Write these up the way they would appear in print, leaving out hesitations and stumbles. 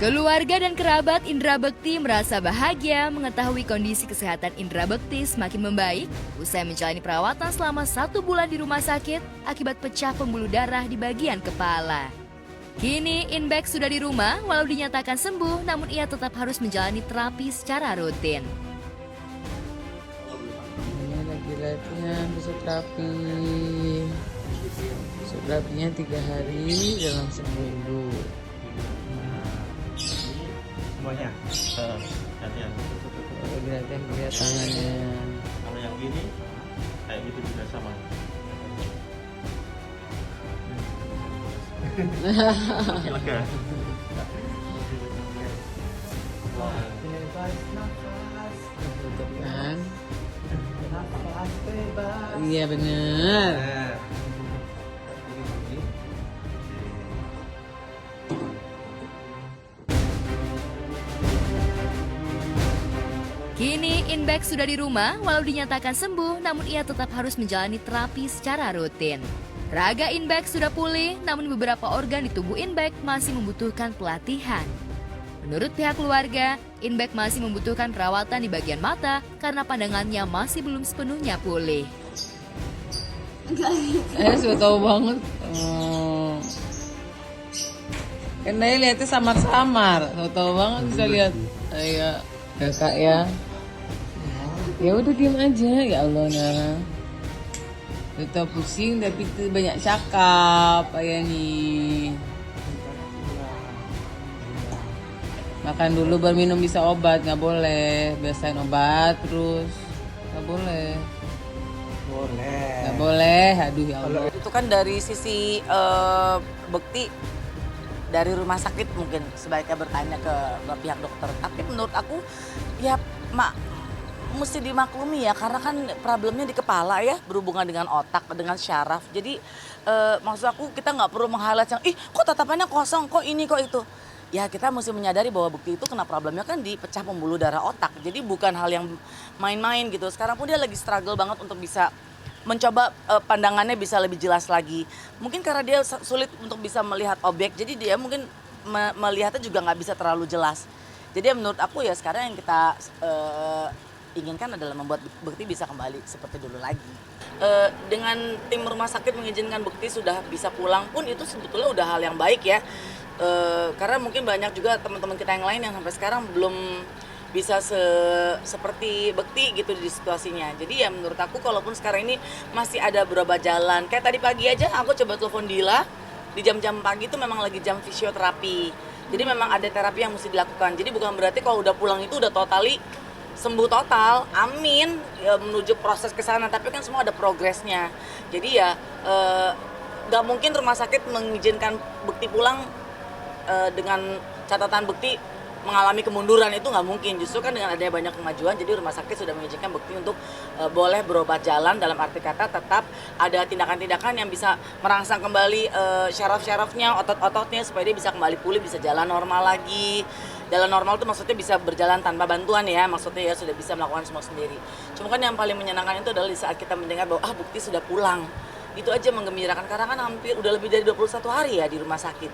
Keluarga dan kerabat Indra Bekti merasa bahagia mengetahui kondisi kesehatan Indra Bekti semakin membaik usai menjalani perawatan selama 1 bulan di rumah sakit akibat pecah pembuluh darah di bagian kepala. Kini Inbek sudah di rumah walau dinyatakan sembuh namun ia tetap harus menjalani terapi secara rutin. Ini lagi latihan besok terapi. Besok terapinya 3 hari dalam seminggu. Semuanya latihan Lagi latihan lihat tangannya. kalau yang gini kayak gitu juga sama. Lega. Tutup kan? Iya bener. Kini Inbek sudah di rumah walau dinyatakan sembuh namun ia tetap harus menjalani terapi secara rutin. Raga Inbek sudah pulih namun beberapa organ di tubuh Inbek masih membutuhkan pelatihan. Menurut pihak keluarga, Inbek masih membutuhkan perawatan di bagian mata karena pandangannya masih belum sepenuhnya pulih. Sudah tahu banget. Kan dia lihatnya samar-samar. Tahu banget bisa lihat. Ayo, kakak ya. Ya udah diam aja, ya Allah Nara. Udah pusing tapi banyak cakap, ayah nih. Makan dulu baru minum bisa obat, nggak boleh. Biasain obat terus, nggak boleh. Nggak boleh, aduh ya Allah. Itu kan dari sisi Bekti dari rumah sakit mungkin sebaiknya bertanya ke pihak dokter. Tapi menurut aku ya mesti dimaklumi ya karena kan problemnya di kepala ya berhubungan dengan otak, dengan syaraf. Jadi maksud aku kita nggak perlu meng-highlight yang kok tatapannya kosong, kok ini, kok itu. Ya kita mesti menyadari bahwa Bekti itu kena problemnya kan di pecah pembuluh darah otak. Jadi bukan hal yang main-main gitu. Sekarang pun dia lagi struggle banget untuk bisa mencoba pandangannya bisa lebih jelas lagi. Mungkin karena dia sulit untuk bisa melihat objek, jadi dia mungkin melihatnya juga nggak bisa terlalu jelas. Jadi menurut aku ya sekarang yang kita inginkan adalah membuat Bekti bisa kembali seperti dulu lagi. Dengan tim rumah sakit mengizinkan Bekti sudah bisa pulang pun itu sebetulnya udah hal yang baik ya. Karena mungkin banyak juga teman-teman kita yang lain yang sampai sekarang belum bisa seperti Bekti gitu di situasinya. Jadi ya menurut aku kalaupun sekarang ini masih ada beberapa jalan. Kayak tadi pagi aja aku coba telepon Dila, di jam-jam pagi itu memang lagi jam fisioterapi. Jadi memang ada terapi yang mesti dilakukan. Jadi bukan berarti kalau udah pulang itu udah totally sembuh total, amin, ya, menuju proses ke sana. Tapi kan semua ada progresnya. Jadi ya nggak mungkin rumah sakit mengizinkan Bekti pulang dengan catatan Bekti mengalami kemunduran, itu nggak mungkin. Justru kan dengan adanya banyak kemajuan, jadi rumah sakit sudah mengizinkan Bekti untuk boleh berobat jalan, dalam arti kata tetap ada tindakan-tindakan yang bisa merangsang kembali syaraf-syarafnya, otot-ototnya supaya dia bisa kembali pulih, bisa jalan normal lagi. Jalan normal itu maksudnya bisa berjalan tanpa bantuan ya, maksudnya ya sudah bisa melakukan semua sendiri. Cuma kan yang paling menyenangkan itu adalah di saat kita mendengar bahwa Bekti sudah pulang. Itu aja menggembirakan karena kan hampir udah lebih dari 21 hari ya di rumah sakit.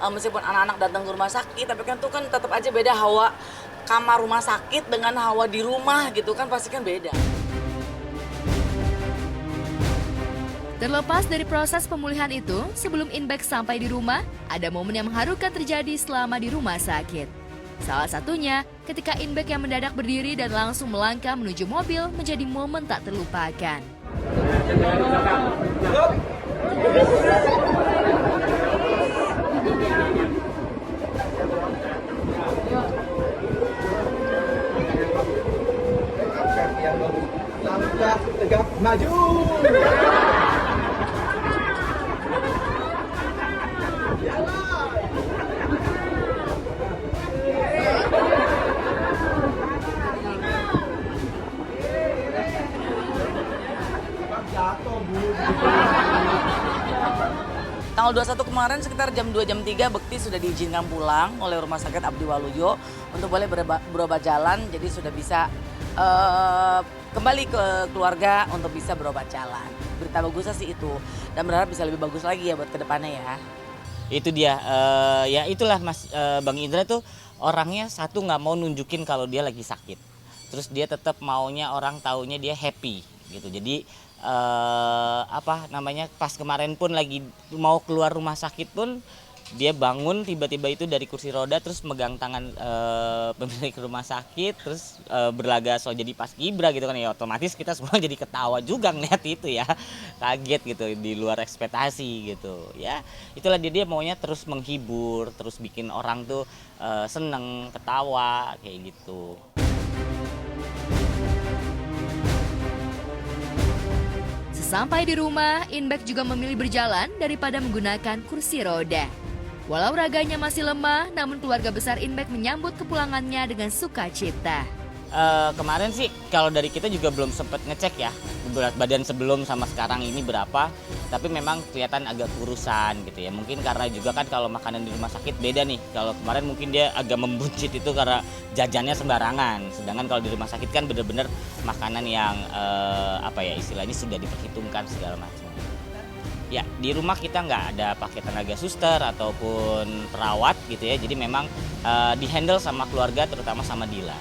Meskipun anak-anak datang ke rumah sakit, tapi kan itu kan tetap aja beda hawa kamar rumah sakit dengan hawa di rumah gitu kan, pasti kan beda. Terlepas dari proses pemulihan itu, sebelum Inbek sampai di rumah, ada momen yang mengharukan terjadi selama di rumah sakit. Salah satunya ketika Inbek yang mendadak berdiri dan langsung melangkah menuju mobil menjadi momen tak terlupakan. Langkah tegap maju. Tanggal 21 kemarin sekitar jam 2 jam 3 Bekti sudah diizinkan pulang oleh Rumah Sakit Abdi Waluyo untuk boleh berobat jalan, jadi sudah bisa kembali ke keluarga untuk bisa berobat jalan. Berita bagusnya sih itu, dan berharap bisa lebih bagus lagi ya buat kedepannya ya. Itu dia, ya itulah Mas, Bang Indra tuh orangnya satu nggak mau nunjukin kalau dia lagi sakit. Terus dia tetap maunya orang taunya dia happy gitu. Jadi apa namanya, pas kemarin pun lagi mau keluar rumah sakit pun dia bangun tiba-tiba itu dari kursi roda, terus megang tangan pemilik rumah sakit, terus berlaga so jadi paskibra gitu kan, ya otomatis kita semua jadi ketawa juga ngeliat itu ya, kaget gitu, di luar ekspektasi gitu ya. Itulah dia maunya terus menghibur, terus bikin orang tuh seneng, ketawa kayak gitu. Sesampai di rumah, Inbek juga memilih berjalan daripada menggunakan kursi roda. Walau raganya masih lemah, namun keluarga besar Inbek menyambut kepulangannya dengan sukacita. Kemarin sih kalau dari kita juga belum sempat ngecek ya berat badan sebelum sama sekarang ini berapa, tapi memang kelihatan agak kurusan gitu ya. Mungkin karena juga kan kalau makanan di rumah sakit beda nih. Kalau kemarin mungkin dia agak membuncit itu karena jajannya sembarangan, sedangkan kalau di rumah sakit kan bener-bener makanan yang apa ya istilahnya sudah diperhitungkan segala macam. Ya di rumah kita nggak ada pakai tenaga suster ataupun perawat gitu ya, jadi memang dihandle sama keluarga, terutama sama Dila.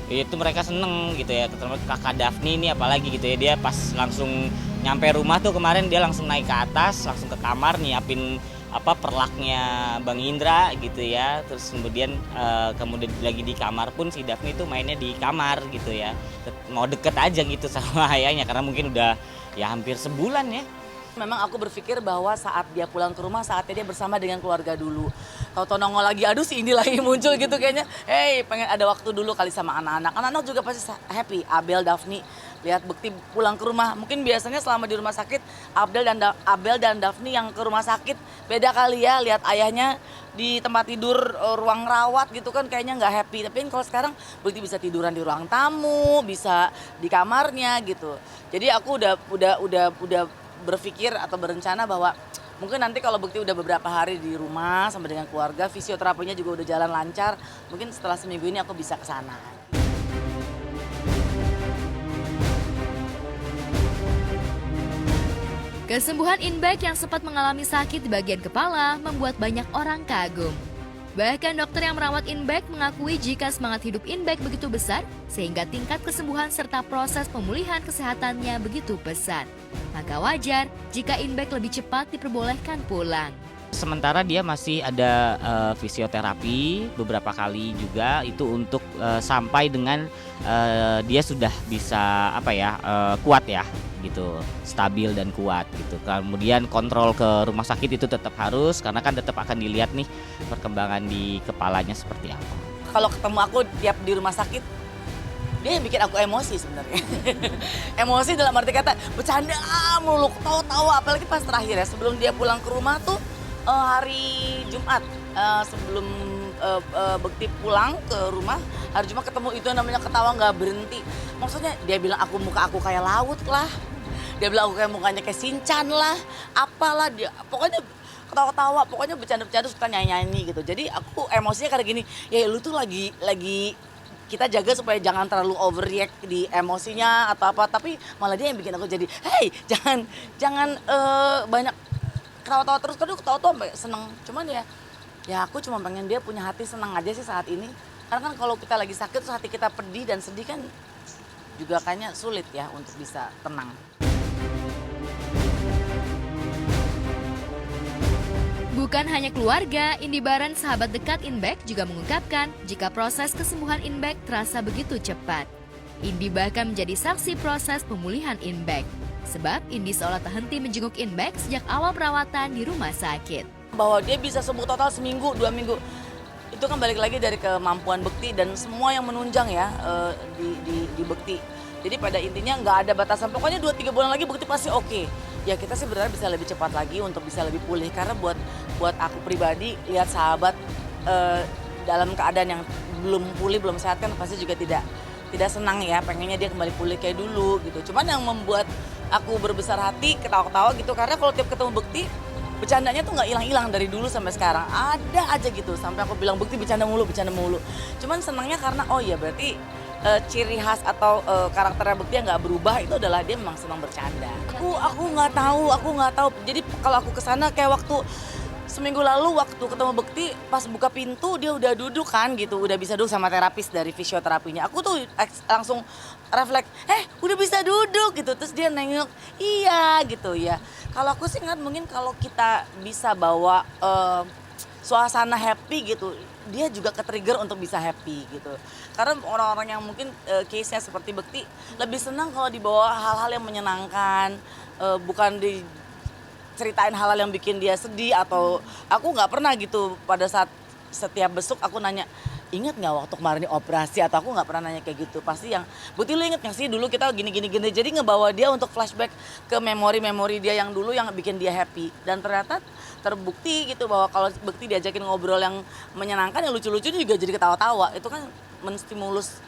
Itu mereka seneng gitu ya, terutama kakak Daphne ini apalagi gitu ya, dia pas langsung nyampe rumah tuh kemarin dia langsung naik ke atas, langsung ke kamar nyiapin apa perlaknya Bang Indra gitu ya, terus kemudian lagi di kamar pun si Daphne itu mainnya di kamar gitu ya, mau deket aja gitu sama ayahnya karena mungkin udah ya hampir sebulan ya. Memang aku berpikir bahwa saat dia pulang ke rumah, saatnya dia bersama dengan keluarga dulu. Kalau nongol lagi, aduh si Indi lagi muncul gitu kayaknya. Hey, pengen ada waktu dulu kali sama anak-anak. Anak-anak juga pasti happy. Abel, Daphne, lihat Bekti pulang ke rumah. Mungkin biasanya selama di rumah sakit, Abel dan Daphne yang ke rumah sakit. Beda kali ya, lihat ayahnya di tempat tidur, ruang rawat gitu kan kayaknya nggak happy. Tapi kalau sekarang Bekti bisa tiduran di ruang tamu, bisa di kamarnya gitu. Jadi aku udah berpikir atau berencana bahwa mungkin nanti kalau Bekti udah beberapa hari di rumah sama dengan keluarga, fisioterapinya juga udah jalan lancar, mungkin setelah seminggu ini aku bisa ke sana. Kesembuhan Inbek yang sempat mengalami sakit di bagian kepala membuat banyak orang kagum. Bahkan dokter yang merawat Inbek mengakui jika semangat hidup Inbek begitu besar sehingga tingkat kesembuhan serta proses pemulihan kesehatannya begitu pesat. Maka wajar jika Inbek lebih cepat diperbolehkan pulang. Sementara dia masih ada fisioterapi beberapa kali juga itu untuk sampai dengan dia sudah bisa apa ya kuat ya gitu, stabil dan kuat gitu. Kemudian kontrol ke rumah sakit itu tetap harus karena kan tetap akan dilihat nih perkembangan di kepalanya seperti apa. Kalau ketemu aku tiap di rumah sakit, dia yang bikin aku emosi sebenarnya. Emosi dalam arti kata bercanda mulu, tawa-tawa, apalagi pas terakhir ya sebelum dia pulang ke rumah tuh hari Jumat sebelum Bekti pulang ke rumah hari Jumat ketemu itu namanya ketawa nggak berhenti. Maksudnya dia bilang muka aku kayak laut lah, dia bilang aku kayak mukanya kayak Shinchan lah, apalah dia pokoknya ketawa-ketawa, pokoknya bercanda-bercanda suka nyanyi-nyanyi gitu. Jadi aku emosinya kayak gini, ya lu tuh lagi kita jaga supaya jangan terlalu overreact di emosinya atau apa, tapi malah dia yang bikin aku jadi, hey jangan banyak ketawa-tawa terus, kadang ketawa-tawa sampai seneng. Cuman ya aku cuma pengen dia punya hati senang aja sih saat ini. Karena kan kalau kita lagi sakit terus hati kita pedih dan sedih kan juga kayaknya sulit ya untuk bisa tenang. Bukan hanya keluarga, Indi Baran, sahabat dekat Inbek juga mengungkapkan jika proses kesembuhan Inbek terasa begitu cepat. Indi bahkan menjadi saksi proses pemulihan Inbek. Sebab Indi seolah tak henti menjenguk Inbek sejak awal perawatan di rumah sakit. Bahwa dia bisa sembuh total seminggu, 2 minggu. Itu kan balik lagi dari kemampuan Bekti dan semua yang menunjang ya di Bekti. Jadi pada intinya nggak ada batasan, pokoknya 2-3 bulan lagi Bekti pasti oke. Ya kita sih berharap bisa lebih cepat lagi untuk bisa lebih pulih. Karena buat aku pribadi lihat sahabat dalam keadaan yang belum pulih, belum sehat kan pasti juga tidak senang ya. Pengennya dia kembali pulih kayak dulu gitu. Cuman yang membuat aku berbesar hati, ketawa-ketawa gitu. Karena kalau tiap ketemu Bekti, bercandanya tuh nggak hilang-hilang dari dulu sampai sekarang. Ada aja gitu, sampai aku bilang Bekti bercanda mulu. Cuman senangnya karena oh ya berarti ciri khas atau karakternya Bekti yang nggak berubah itu adalah dia memang senang bercanda. Aku nggak tahu. Jadi kalau aku kesana kayak waktu seminggu lalu waktu ketemu Bekti pas buka pintu dia udah duduk kan gitu, udah bisa duduk sama terapis dari fisioterapinya. Aku tuh langsung refleks, udah bisa duduk gitu. Terus dia nengok, iya gitu ya. Kalau aku sih ingat mungkin kalau kita bisa bawa suasana happy gitu, dia juga ke-trigger untuk bisa happy gitu. Karena orang-orang yang mungkin case-nya seperti Bekti lebih senang kalau dibawa hal-hal yang menyenangkan, bukan diceritain hal-hal yang bikin dia sedih. Atau aku nggak pernah gitu pada saat setiap besuk aku nanya, ingat nggak waktu kemarin ini operasi, atau aku nggak pernah nanya kayak gitu. Pasti yang Bekti lu inget nggak sih dulu kita gini-gini, jadi ngebawa dia untuk flashback ke memori-memori dia yang dulu yang bikin dia happy. Dan ternyata terbukti gitu bahwa kalau Bekti diajakin ngobrol yang menyenangkan, yang lucu-lucu juga jadi ketawa-tawa. Itu kan menstimulus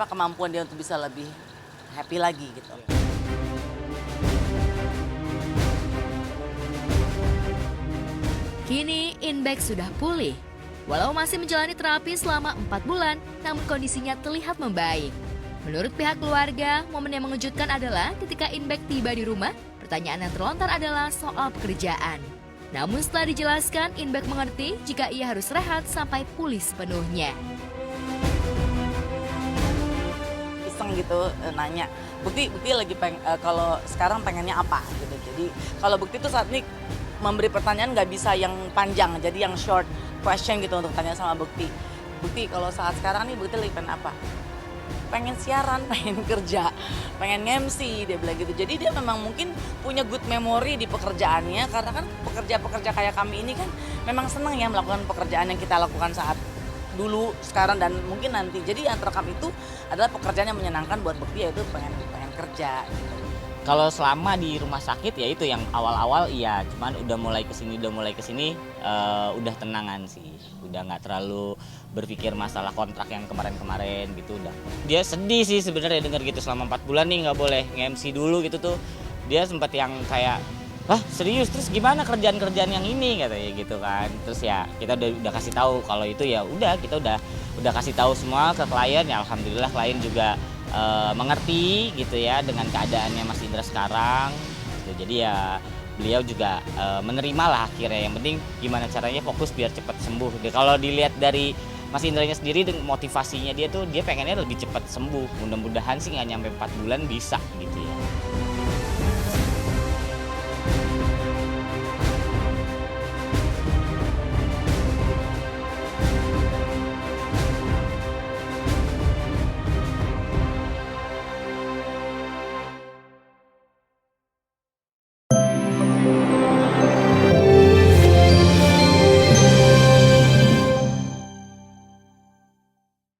kemampuan dia untuk bisa lebih happy lagi gitu. Kini Inbek sudah pulih. Walau masih menjalani terapi selama 4 bulan, namun kondisinya terlihat membaik. Menurut pihak keluarga, momen yang mengejutkan adalah ketika Inbek tiba di rumah, pertanyaan yang terlontar adalah soal pekerjaan. Namun setelah dijelaskan, Inbek mengerti jika ia harus rehat sampai pulih sepenuhnya. Iseng gitu nanya, Bekti lagi kalau sekarang pengennya apa gitu. Jadi kalau Bekti tuh saat ini memberi pertanyaan nggak bisa yang panjang, jadi yang short question gitu untuk tanya sama Bekti. Bekti kalau saat sekarang nih Bekti lagi pengen apa? Pengen siaran, pengen kerja, pengen MC, dia bilang gitu. Jadi dia memang mungkin punya good memory di pekerjaannya, karena kan pekerja-pekerja kayak kami ini kan memang senang ya melakukan pekerjaan yang kita lakukan saat dulu, sekarang, dan mungkin nanti. Jadi yang terekam itu adalah pekerjaan yang menyenangkan buat Bekti, yaitu pengen kerja gitu. Kalau selama di rumah sakit ya itu yang awal-awal iya, cuman udah mulai kesini udah tenangan sih, udah nggak terlalu berpikir masalah kontrak yang kemarin-kemarin gitu. Udah dia sedih sih sebenarnya denger gitu, selama 4 bulan nih nggak boleh nge-MC dulu gitu tuh. Dia sempat yang kayak, wah serius, terus gimana kerjaan-kerjaan yang ini katanya gitu kan. Terus ya kita udah kasih tahu kalau itu ya udah, kita udah kasih tahu semua ke klien. Ya alhamdulillah klien juga mengerti gitu ya dengan keadaannya Mas Indra sekarang gitu. Jadi ya beliau juga menerima lah akhirnya. Yang penting gimana caranya fokus biar cepat sembuh. Kalau dilihat dari Mas Indranya sendiri, motivasinya dia tuh dia pengennya lebih cepat sembuh. Mudah-mudahan sih nggak nyampe 4 bulan bisa gitu ya.